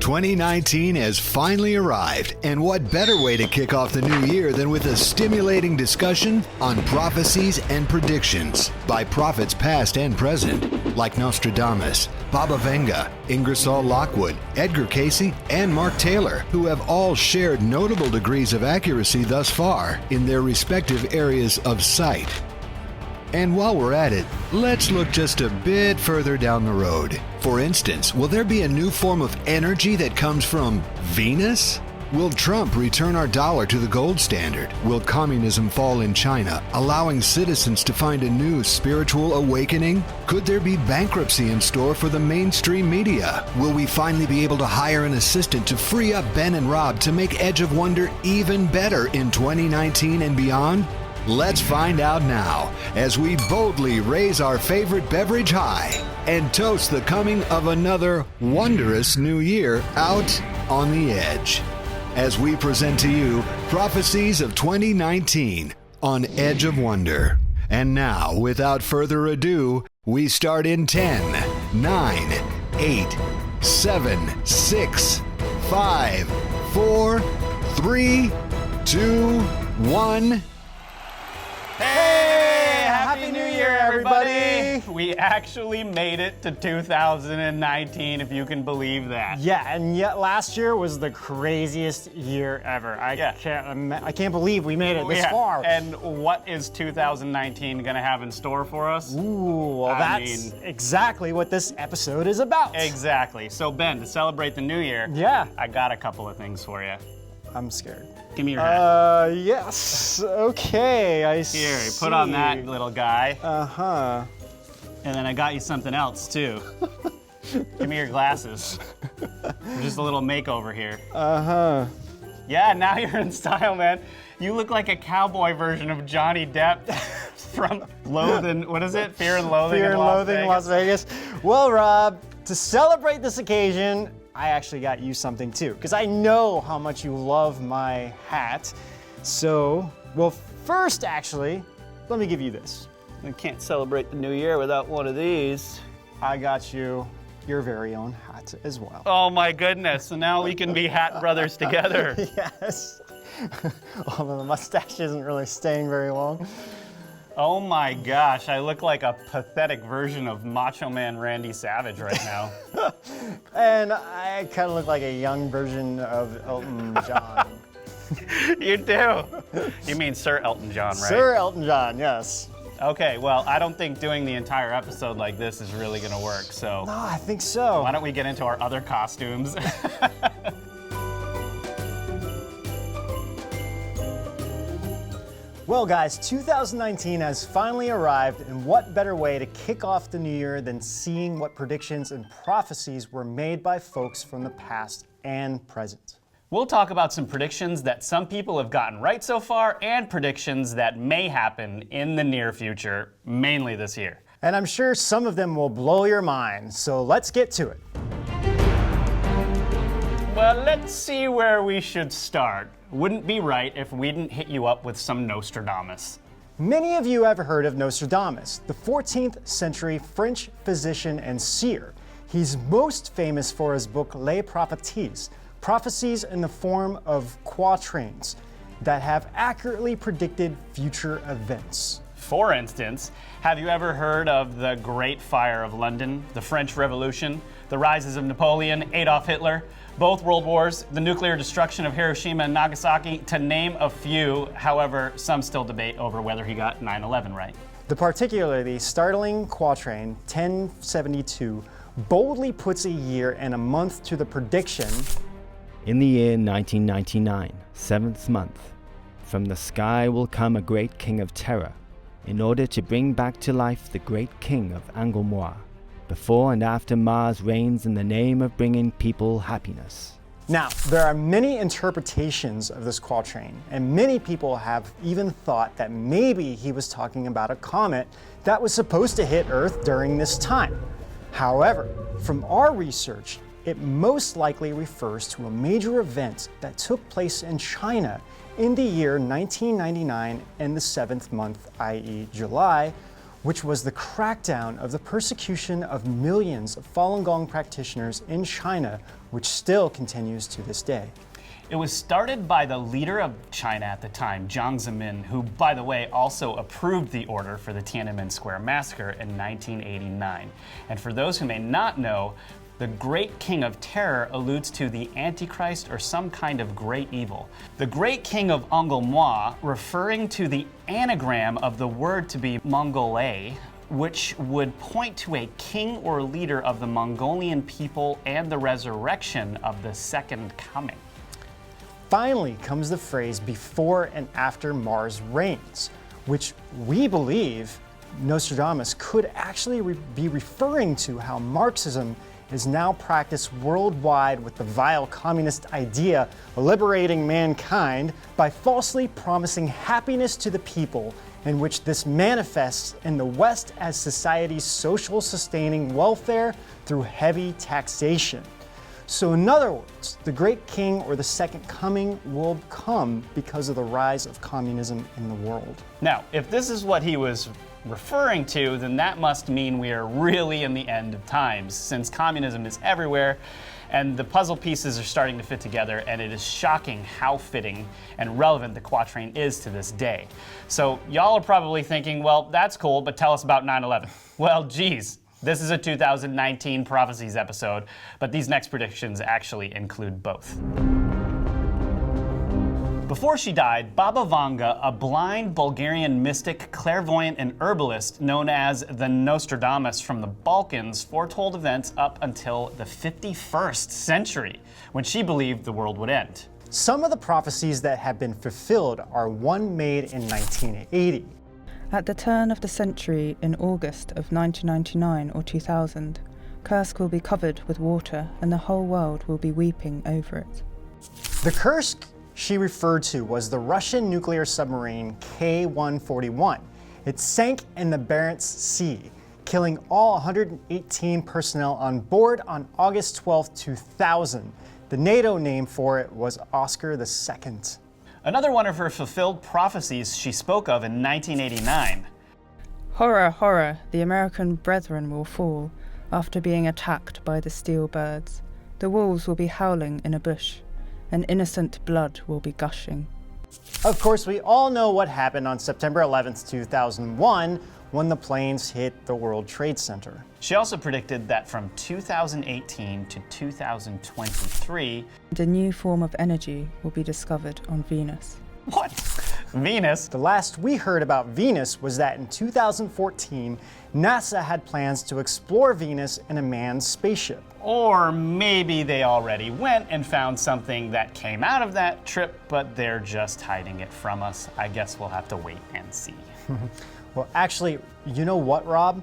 2019 has finally arrived, and what better way to kick off the new year than with a stimulating discussion on prophecies and predictions by prophets past and present, like Nostradamus, Baba Vanga, Ingersoll Lockwood, Edgar Cayce, and Mark Taylor, who have all shared notable degrees of accuracy thus far in their respective areas of sight. And while we're at it, let's look just a bit further down the road. For instance, will there be a new form of energy that comes from Venus? Will Trump return our dollar to the gold standard? Will communism fall in China, allowing citizens to find a new spiritual awakening? Could there be bankruptcy in store for the mainstream media? Will we finally be able to hire an assistant to free up Ben and Rob to make Edge of Wonder even better in 2019 and beyond? Let's find out now as we boldly raise our favorite beverage high and toast the coming of another wondrous new year out on the edge. As we present to you Prophecies of 2019 on Edge of Wonder. And now, without further ado, we start in 10, 9, 8, 7, 6, 5, 4, 3, 2, 1. Hey! Happy New Year, everybody! We actually made it to 2019, if you can believe that. Yeah, and yet last year was the craziest year ever. I can't believe we made it this far. And what is 2019 going to have in store for us? Ooh, well, that's exactly what this episode is about. Exactly. So, Ben, to celebrate the new year, I got a couple of things for you. I'm scared. Give me your hat. Yes. Okay, I see. Here, put on that little guy. Uh-huh. And then I got you something else, too. Give me your glasses. Just a little makeover here. Uh-huh. Yeah, now you're in style, man. You look like a cowboy version of Johnny Depp from what is it? Fear and Loathing Fear and Loathing in Las Vegas. Well, Rob, to celebrate this occasion, I actually got you something too, because I know how much you love my hat. So, well, first, actually, let me give you this. We can't celebrate the new year without one of these. I got you your very own hat as well. Oh my goodness, so now we can be hat brothers together. Yes. Although the mustache isn't really staying very long. Oh my gosh, I look like a pathetic version of Macho Man Randy Savage right now. And I kind of look like a young version of Elton John. You do. You mean Sir Elton John, right? Sir Elton John, yes. Okay, well, I don't think doing the entire episode like this is really gonna work, so. No, I think so. Why don't we get into our other costumes? Well, guys, 2019 has finally arrived, and what better way to kick off the new year than seeing what predictions and prophecies were made by folks from the past and present. We'll talk about some predictions that some people have gotten right so far and predictions that may happen in the near future, mainly this year. And I'm sure some of them will blow your mind, so let's get to it. Well, let's see where we should start. Wouldn't be right if we didn't hit you up with some Nostradamus. Many of you have heard of Nostradamus, the 14th century French physician and seer. He's most famous for his book Les Prophéties, prophecies in the form of quatrains that have accurately predicted future events. For instance, have you ever heard of the Great Fire of London, the French Revolution, the rises of Napoleon, Adolf Hitler, both world wars, the nuclear destruction of Hiroshima and Nagasaki, to name a few? However, some still debate over whether he got 9/11 right. The particularly startling quatrain, 1072, boldly puts a year and a month to the prediction. In the year 1999, 7th month, from the sky will come a great king of terror, in order to bring back to life the great king of Anglemois. Before and after Mars reigns in the name of bringing people happiness. Now, there are many interpretations of this quatrain, and many people have even thought that maybe he was talking about a comet that was supposed to hit Earth during this time. However, from our research, it most likely refers to a major event that took place in China in the year 1999 in the 7th month, i.e. July, which was the crackdown of the persecution of millions of Falun Gong practitioners in China, which still continues to this day. It was started by the leader of China at the time, Jiang Zemin, who, by the way, also approved the order for the Tiananmen Square massacre in 1989. And for those who may not know, the Great King of Terror alludes to the Antichrist or some kind of great evil. The Great King of Anglemois, referring to the anagram of the word to be Mongolais, which would point to a king or leader of the Mongolian people and the resurrection of the Second Coming. Finally comes the phrase before and after Mars reigns, which we believe Nostradamus could actually be referring to how Marxism is now practiced worldwide with the vile communist idea of liberating mankind by falsely promising happiness to the people, in which this manifests in the West as society's social sustaining welfare through heavy taxation. So in other words, the Great King or the Second Coming will come because of the rise of communism in the world. Now, if this is what he was referring to, then that must mean we are really in the end of times, since communism is everywhere and the puzzle pieces are starting to fit together, and it is shocking how fitting and relevant the quatrain is to this day. So y'all are probably thinking, well, that's cool, but tell us about 9/11. Well, geez. This is a 2019 Prophecies episode, but these next predictions actually include both. Before she died, Baba Vanga, a blind Bulgarian mystic, clairvoyant, and herbalist known as the Nostradamus from the Balkans, foretold events up until the 51st century, when she believed the world would end. Some of the prophecies that have been fulfilled are one made in 1980. At the turn of the century, in August of 1999 or 2000, Kursk will be covered with water and the whole world will be weeping over it. The Kursk she referred to was the Russian nuclear submarine K-141. It sank in the Barents Sea, killing all 118 personnel on board on August 12, 2000. The NATO name for it was Oscar II. Another one of her fulfilled prophecies she spoke of in 1989. Horror, horror, the American brethren will fall after being attacked by the steel birds. The wolves will be howling in a bush, and innocent blood will be gushing. Of course, we all know what happened on September 11th, 2001, when the planes hit the World Trade Center. She also predicted that from 2018 to 2023, a new form of energy will be discovered on Venus. What? Venus? The last we heard about Venus was that in 2014, NASA had plans to explore Venus in a manned spaceship. Or maybe they already went and found something that came out of that trip, but they're just hiding it from us. I guess we'll have to wait and see. Well, actually, you know what, Rob?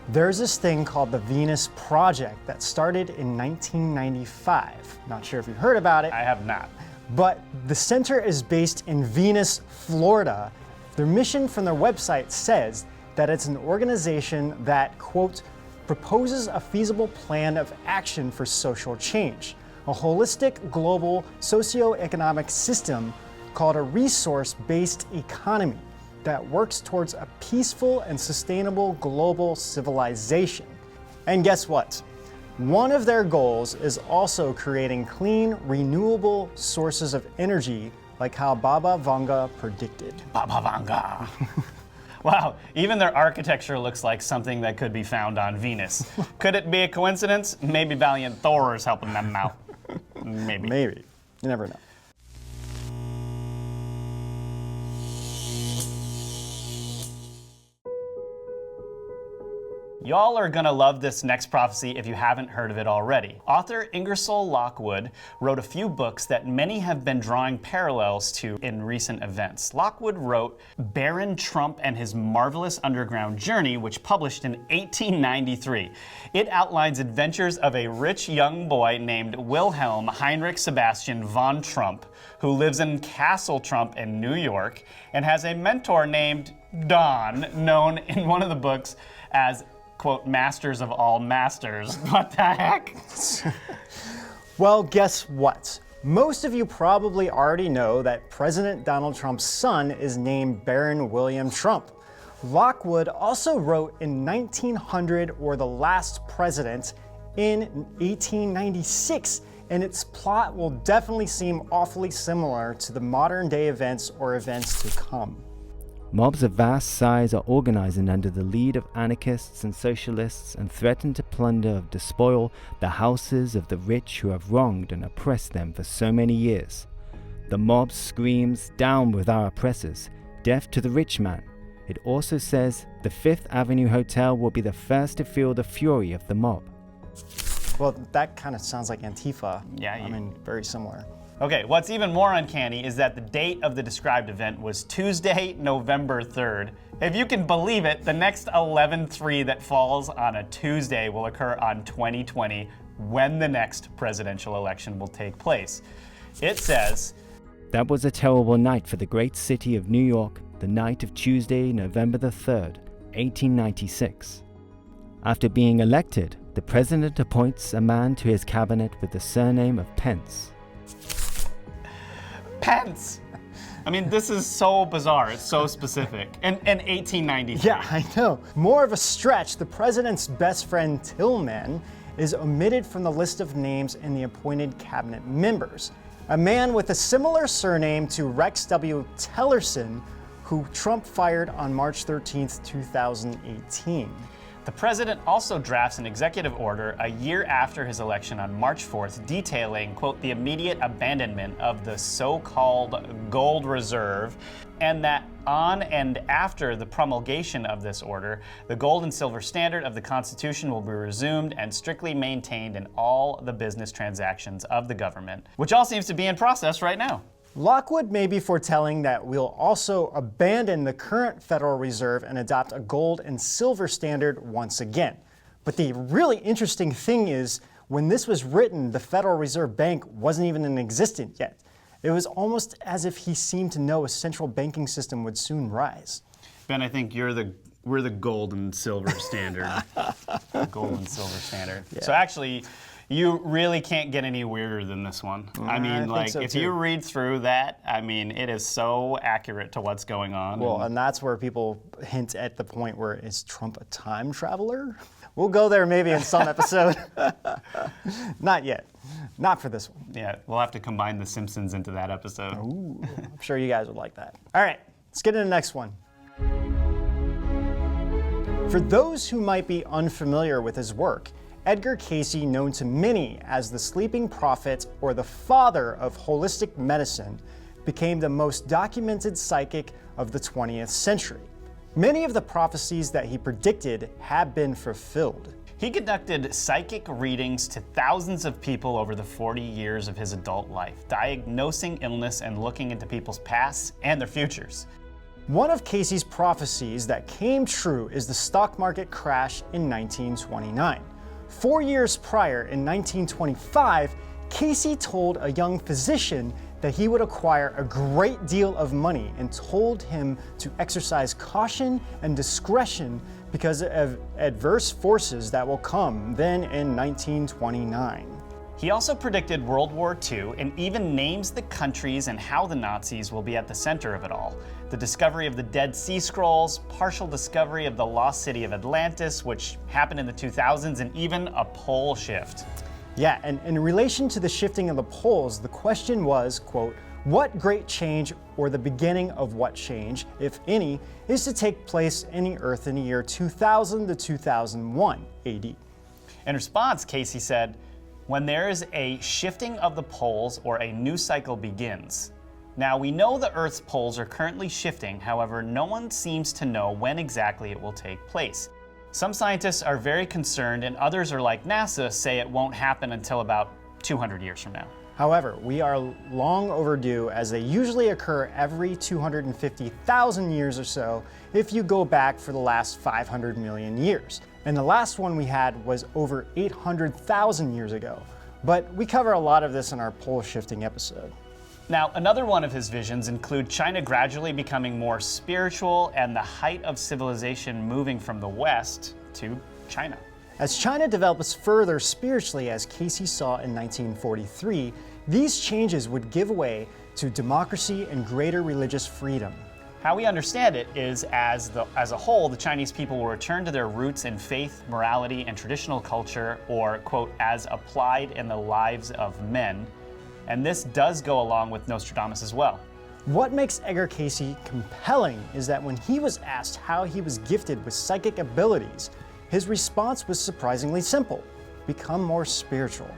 There's this thing called the Venus Project that started in 1995. Not sure if you've heard about it. I have not. But the center is based in Venus, Florida. Their mission from their website says that it's an organization that, quote, proposes a feasible plan of action for social change, a holistic global socio-economic system called a resource-based economy that works towards a peaceful and sustainable global civilization. And guess what? One of their goals is also creating clean, renewable sources of energy, like how Baba Vanga predicted. Baba Vanga. Wow, even their architecture looks like something that could be found on Venus. Could it be a coincidence? Maybe Valiant Thor is helping them out. Maybe. Maybe. You never know. Y'all are gonna love this next prophecy if you haven't heard of it already. Author Ingersoll Lockwood wrote a few books that many have been drawing parallels to in recent events. Lockwood wrote Baron Trump and His Marvelous Underground Journey, which published in 1893. It outlines adventures of a rich young boy named Wilhelm Heinrich Sebastian von Trump, who lives in Castle Trump in New York and has a mentor named Don, known in one of the books as, quote, masters of all masters. What the heck? Well, guess what? Most of you probably already know that President Donald Trump's son is named Baron William Trump. Lockwood also wrote in 1900 or The Last President in 1896, and its plot will definitely seem awfully similar to the modern day events or events to come. Mobs of vast size are organizing under the lead of anarchists and socialists and threaten to plunder and despoil the houses of the rich who have wronged and oppressed them for so many years. The mob screams, "Down with our oppressors, death to the rich man." It also says the Fifth Avenue Hotel will be the first to feel the fury of the mob. Well, that kind of sounds like Antifa. Yeah, I mean, very similar. Okay, what's even more uncanny is that the date of the described event was Tuesday, November 3rd. If you can believe it, the next 11/3 that falls on a Tuesday will occur on 2020, when the next presidential election will take place. It says, That was a terrible night for the great city of New York, the night of Tuesday, November the 3rd, 1896. After being elected, the president appoints a man to his cabinet with the surname of Pence. Pence! I mean, this is so bizarre. It's so specific. And 1893. Yeah, I know. More of a stretch, the president's best friend Tillman is omitted from the list of names in the appointed cabinet members. A man with a similar surname to Rex W. Tillerson, who Trump fired on March 13th, 2018. The president also drafts an executive order a year after his election on March 4th detailing, quote, the immediate abandonment of the so-called gold reserve, and that on and after the promulgation of this order, the gold and silver standard of the Constitution will be resumed and strictly maintained in all the business transactions of the government, which all seems to be in process right now. Lockwood may be foretelling that we'll also abandon the current Federal Reserve and adopt a gold and silver standard once again. But the really interesting thing is, when this was written, the Federal Reserve Bank wasn't even in existence yet. It was almost as if he seemed to know a central banking system would soon rise. Ben, I think we're the gold and silver standard. Gold and silver standard. Yeah. So actually, you really can't get any weirder than this one. I mean, if you read through that, I mean, it is so accurate to what's going on. Well, and that's where people hint at the point where, is Trump a time traveler? We'll go there maybe in some episode. Not yet. Not for this one. Yeah, we'll have to combine The Simpsons into that episode. Ooh, I'm sure you guys would like that. All right, let's get into the next one. For those who might be unfamiliar with his work, Edgar Cayce, known to many as the sleeping prophet or the father of holistic medicine, became the most documented psychic of the 20th century. Many of the prophecies that he predicted have been fulfilled. He conducted psychic readings to thousands of people over the 40 years of his adult life, diagnosing illness and looking into people's pasts and their futures. One of Cayce's prophecies that came true is the stock market crash in 1929. 4 years prior, in 1925, Cayce told a young physician that he would acquire a great deal of money and told him to exercise caution and discretion because of adverse forces that will come then in 1929. He also predicted World War II and even names the countries and how the Nazis will be at the center of it all. The discovery of the Dead Sea Scrolls, partial discovery of the lost city of Atlantis, which happened in the 2000s, and even a pole shift. Yeah, and in relation to the shifting of the poles, the question was, quote, what great change or the beginning of what change, if any, is to take place in the earth in the year 2000 to 2001 AD? In response, Cayce said, when there is a shifting of the poles or a new cycle begins. Now, we know the Earth's poles are currently shifting, however, no one seems to know when exactly it will take place. Some scientists are very concerned, and others are like NASA, say it won't happen until about 200 years from now. However, we are long overdue, as they usually occur every 250,000 years or so if you go back for the last 500 million years. And the last one we had was over 800,000 years ago. But we cover a lot of this in our pole shifting episode. Now, another one of his visions include China gradually becoming more spiritual and the height of civilization moving from the West to China. As China develops further spiritually, as Cayce saw in 1943, these changes would give way to democracy and greater religious freedom. How we understand it is as a whole, the Chinese people will return to their roots in faith, morality, and traditional culture, or, quote, as applied in the lives of men. And this does go along with Nostradamus as well. What makes Edgar Cayce compelling is that when he was asked how he was gifted with psychic abilities, his response was surprisingly simple: become more spiritual.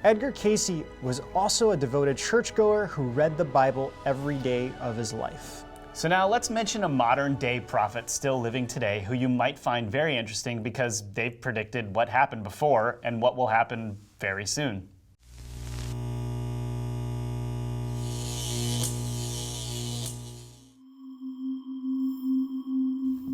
Edgar Cayce was also a devoted churchgoer who read the Bible every day of his life. So now let's mention a modern day prophet still living today who you might find very interesting because they've predicted what happened before and what will happen very soon.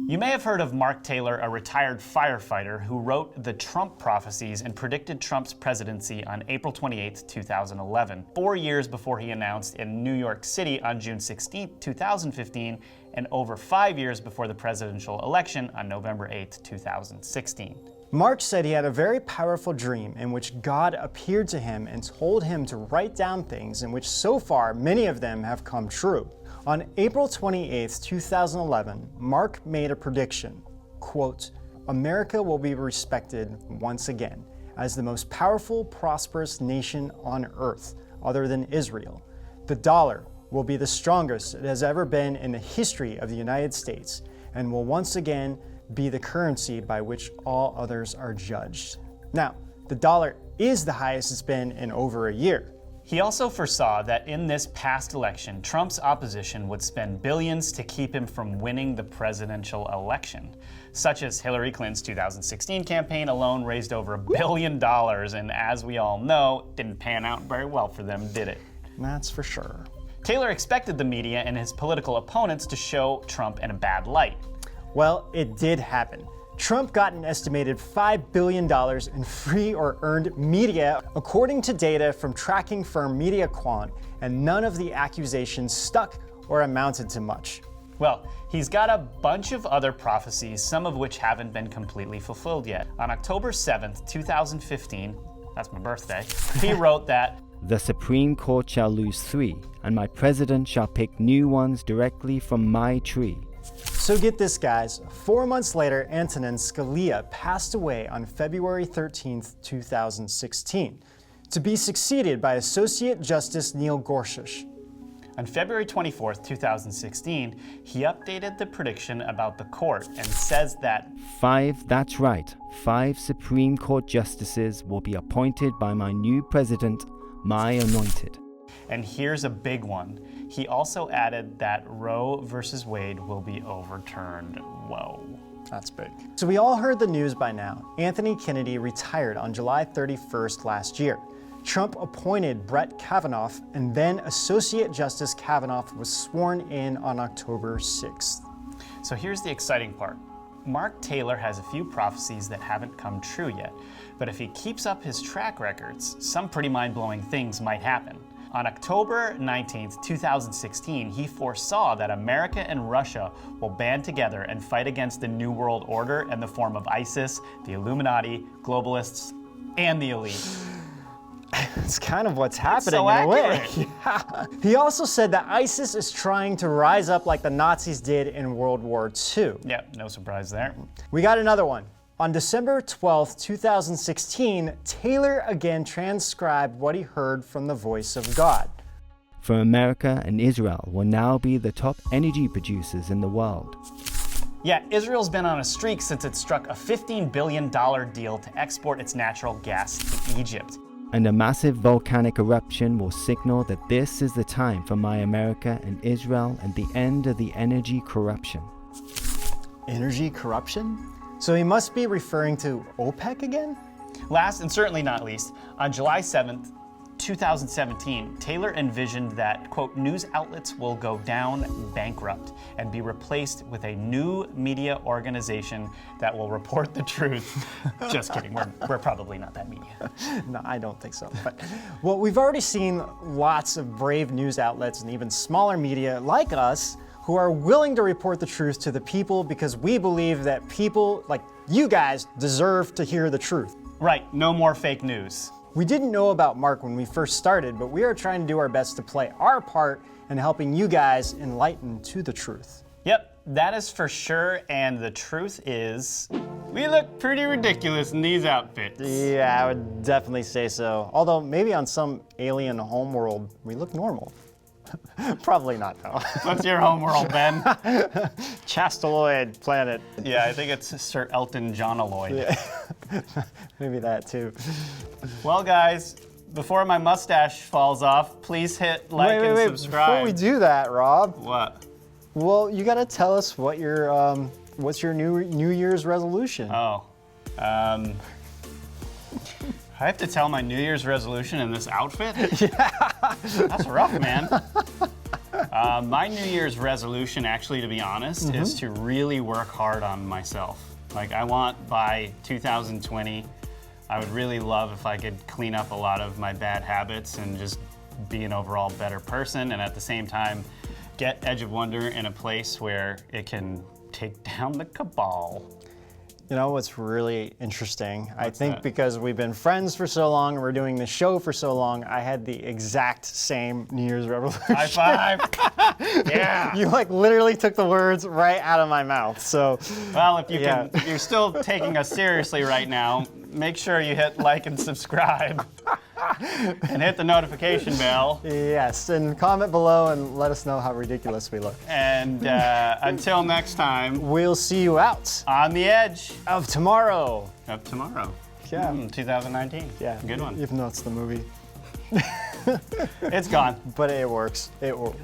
You may have heard of Mark Taylor, a retired firefighter who wrote the Trump Prophecies and predicted Trump's presidency on April 28, 2011, 4 years before he announced in New York City on June 16, 2015, and over 5 years before the presidential election on November 8, 2016. Mark said he had a very powerful dream in which God appeared to him and told him to write down things in which so far many of them have come true. On April 28, 2011, Mark made a prediction, quote, "America will be respected once again as the most powerful, prosperous nation on earth, other than Israel. The dollar will be the strongest it has ever been in the history of the United States and will once again be the currency by which all others are judged." Now, the dollar is the highest it's been in over a year. He also foresaw that in this past election, Trump's opposition would spend billions to keep him from winning the presidential election, such as Hillary Clinton's 2016 campaign alone raised over $1 billion, and as we all know, didn't pan out very well for them, did it? That's for sure. Taylor expected the media and his political opponents to show Trump in a bad light. Well, it did happen. Trump got an estimated $5 billion in free or earned media, according to data from tracking firm MediaQuant, and none of the accusations stuck or amounted to much. Well, he's got a bunch of other prophecies, some of which haven't been completely fulfilled yet. On October 7th, 2015, that's my birthday, he wrote that, "The Supreme Court shall lose 3, and my president shall pick new ones directly from my tree." So get this, guys. 4 months later, Antonin Scalia passed away on February 13th, 2016, to be succeeded by Associate Justice Neil Gorsuch. On February 24th, 2016, he updated the prediction about the court and says that 5, that's right, 5 Supreme Court justices will be appointed by my new president, my anointed. And here's a big one. He also added that Roe versus Wade will be overturned. Whoa. That's big. So we all heard the news by now. Anthony Kennedy retired on July 31st last year. Trump appointed Brett Kavanaugh, and then Associate Justice Kavanaugh was sworn in on October 6th. So here's the exciting part. Mark Taylor has a few prophecies that haven't come true yet, but if he keeps up his track records, some pretty mind-blowing things might happen. On October 19th, 2016, he foresaw that America and Russia will band together and fight against the New World Order in the form of ISIS, the Illuminati, globalists, and the elite. It's kind of what's happening so in a way. accurate. Yeah. He also said that ISIS is trying to rise up like the Nazis did in World War II. Yep, no surprise there. We got another one. On December 12th, 2016, Taylor again transcribed what he heard from the voice of God. For America and Israel will now be the top energy producers in the world. Yeah, Israel's been on a streak since it struck a $15 billion deal to export its natural gas to Egypt. And a massive volcanic eruption will signal that this is the time for my America and Israel and the end of the energy corruption. Energy corruption? So he must be referring to OPEC again? Last and certainly not least, on July 7th, 2017, Taylor envisioned that, quote, news outlets will go down bankrupt and be replaced with a new media organization that will report the truth. Just kidding, we're probably not that media. No, I don't think so. But, well, we've already seen lots of brave news outlets and even smaller media like us who are willing to report the truth to the people because we believe that people like you guys deserve to hear the truth. Right, no more fake news. We didn't know about Mark when we first started, but we are trying to do our best to play our part in helping you guys enlighten to the truth. Yep, that is for sure. And the truth is, we look pretty ridiculous in these outfits. Yeah, I would definitely say so. Although maybe on some alien homeworld, we look normal. Probably not, though. What's your homeworld, Ben? Chastaloid planet. Yeah, I think it's Sir Elton John Aloyd. Yeah. Maybe that, too. Well, guys, before my mustache falls off, please hit like and subscribe. Before we do that, Rob. What? Well, you gotta tell us what your what's your New Year's resolution? Oh. I have to tell my New Year's resolution in this outfit? Yeah. That's rough, man. My New Year's resolution, actually, to be honest, is to really work hard on myself. Like, I want by 2020, I would really love if I could clean up a lot of my bad habits and just be an overall better person, and at the same time, get Edge of Wonder in a place where it can take down the cabal. You know what's really interesting? I think that? because we've been friends for so long and we're doing the show for so long, I had the exact same New Year's resolution. High five! Yeah! You like literally took the words right out of my mouth. So, Well, if if you're still taking us seriously right now, make sure you hit like and subscribe. And hit the notification bell. yes, and comment below and let us know how ridiculous we look. And until next time, We'll see you out on the edge of tomorrow. of tomorrow. Yeah. 2019. Yeah. Good one. Even though it's the movie. It's gone. But it works. It works.